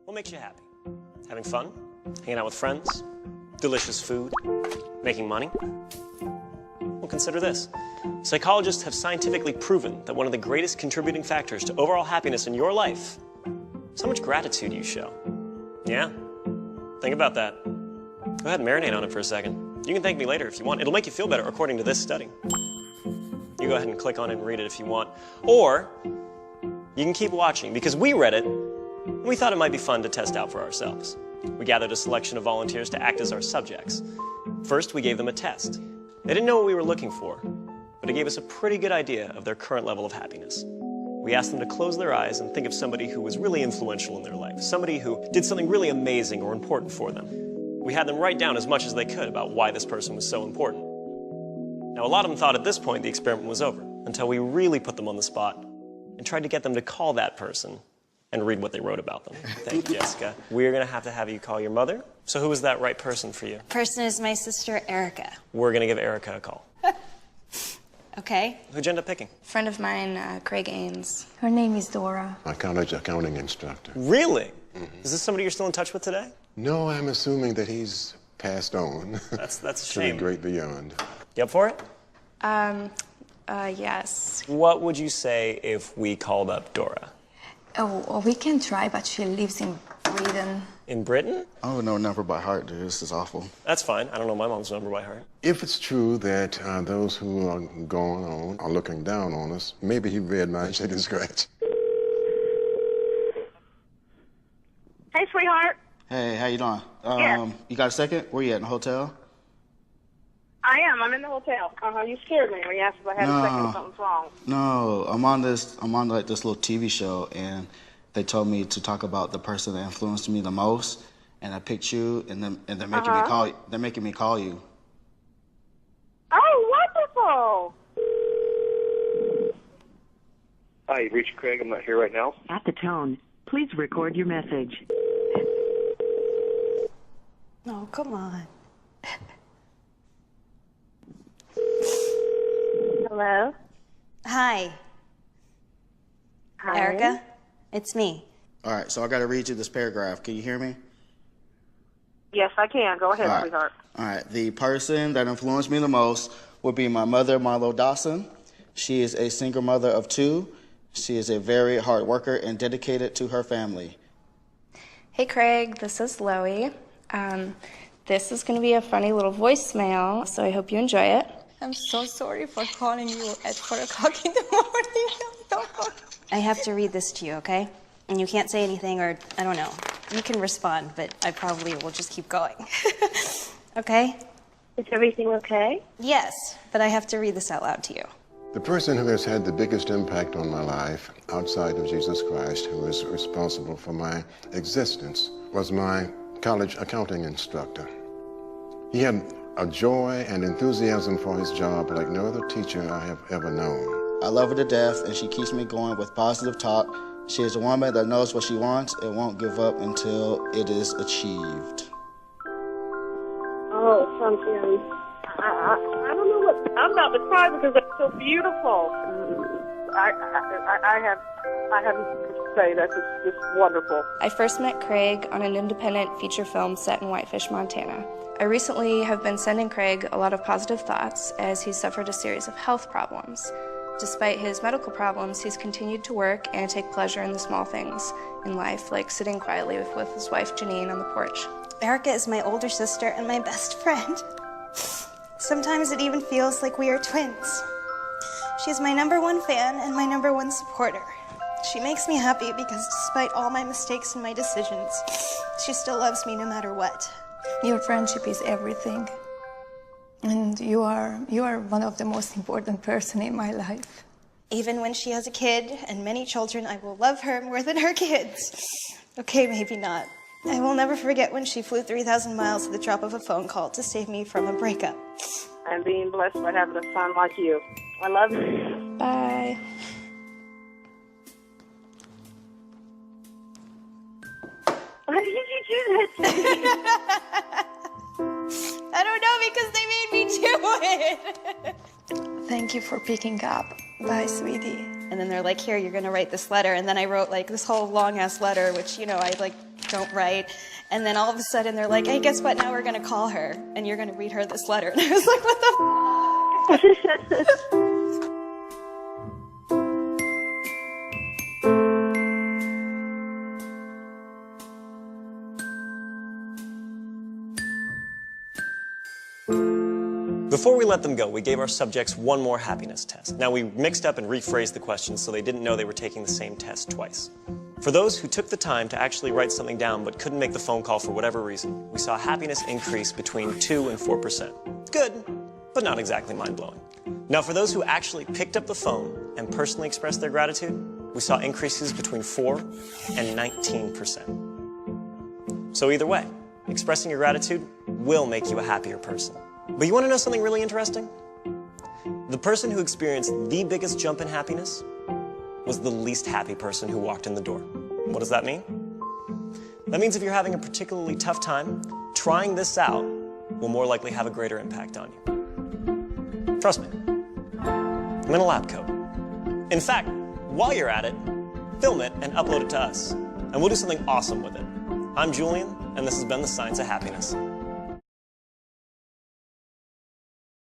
What makes you happy? Having fun? Hanging out with friends? Delicious food? Making money? Well, consider this. Psychologists have scientifically proven that one of the greatest contributing factors to overall happiness in your life is how much gratitude you show. Yeah? Think about that. Go ahead and marinate on it for a second. You can thank me later if you want. It'll make you feel better according to this study. You go ahead and click on it and read it if you want. Or you can keep watching because we read it and we thought it might be fun to test out for ourselves. We gathered a selection of volunteers to act as our subjects. First, we gave them a test. They didn't know what we were looking for, but it gave us a pretty good idea of their current level of happiness. We asked them to close their eyes and think of somebody who was really influential in their life, somebody who did something really amazing or important for them. We had them write down as much as they could about why this person was so important. Now, a lot of them thought at this point the experiment was over, until we really put them on the spot and tried to get them to call that person and read what they wrote about them. Thank you, Jessica. We're going to have you call your mother. So who is that right person for you? Person is my sister, Erica. We're going to give Erica a call. Okay. Who'd you end up picking? Friend of mine, Craig Ains. Her name is Dora. My college accounting instructor. Really? Is this somebody you're still in touch with today? No, I'm assuming that he's passed on. That's a to shame. the great beyond. You up for it? Yes. What would you say if we called up Dora? Oh, we can try, but she lives in Britain. In Britain? I don't know number by heart, dude. This is awful. That's fine. I don't know my mom's number by heart. If it's true that those who are going on are looking down on us, maybe he read my chicken scratch. Hey, sweetheart. Hey, how you doing? Yeah. You got a second? Where you at, in the hotel? I am. I'm in the hotel. You scared me when you asked if I had a second. Something's wrong. No, I'm on this little TV show, and they told me to talk about the person that influenced me the most, and I picked you, and they're making me call. They're making me call you. Oh, wonderful! Hi, you've reached Craig. I'm not here right now. At the tone, please record your message. Oh, come on. Hello? Hi. Hi. Erica? It's me. All right, so I got to read you this paragraph. Can you hear me? Yes, I can. Go ahead, All right. sweetheart. All right. The person that influenced me the most would be my mother, Marlo Dawson. She is a single mother of 2. She is a very hard worker and dedicated to her family. Hey, Craig. This is Loie. This is going to be a funny little voicemail, so I hope you enjoy it. I'm so sorry for calling you at 4 o'clock in the morning. I have to read this to you, okay? And you can't say anything or, I don't know. You can respond, but I probably will just keep going. Okay? Is everything okay? Yes, but I have to read this out loud to you. The person who has had the biggest impact on my life, outside of Jesus Christ, who is responsible for my existence, was my college accounting instructor. He had a joy and enthusiasm for his job like no other teacher I have ever known. I love her to death, and she keeps me going with positive talk. She is a woman that knows what she wants and won't give up until it is achieved. Oh, something. I don't know what. I'm about to cry because that's so beautiful. I have to say that's just wonderful. I first met Craig on an independent feature film set in Whitefish, Montana. I recently have been sending Craig a lot of positive thoughts as he suffered a series of health problems. Despite his medical problems, he's continued to work and take pleasure in the small things in life, like sitting quietly with his wife Janine on the porch. Erica is my older sister and my best friend. Sometimes it even feels like we are twins. She's my #1 fan and my #1 supporter. She makes me happy because despite all my mistakes and my decisions, she still loves me no matter what. Your friendship is everything. And you are one of the most important person in my life. Even when she has a kid and many children, I will love her more than her kids. Okay, maybe not. I will never forget when she flew 3,000 miles at the drop of a phone call to save me from a breakup. I'm being blessed by having a son like you. I love you. Bye. Why did you do that to me? I don't know because they made me do it. Thank you for picking up. Bye, sweetie. And then they're like, here, you're going to write this letter. And then I wrote like this whole long ass letter, which, you know, I like don't write. And then all of a sudden they're like, hey, guess what? Now we're going to call her and you're going to read her this letter. And I was like, what the f? Before we let them go, we gave our subjects one more happiness test. Now, we mixed up and rephrased the questions so they didn't know they were taking the same test twice. For those who took the time to actually write something down but couldn't make the phone call for whatever reason, we saw happiness increase between 2 and 4%. Good, but not exactly mind-blowing. Now, for those who actually picked up the phone and personally expressed their gratitude, we saw increases between 4 and 19%. So either way, expressing your gratitude will make you a happier person. But you want to know something really interesting? The person who experienced the biggest jump in happiness was the least happy person who walked in the door. What does that mean? That means if you're having a particularly tough time, trying this out will more likely have a greater impact on you. Trust me, I'm in a lab coat. In fact, while you're at it, film it and upload it to us, and we'll do something awesome with it. I'm Julian, and this has been The Science of Happiness.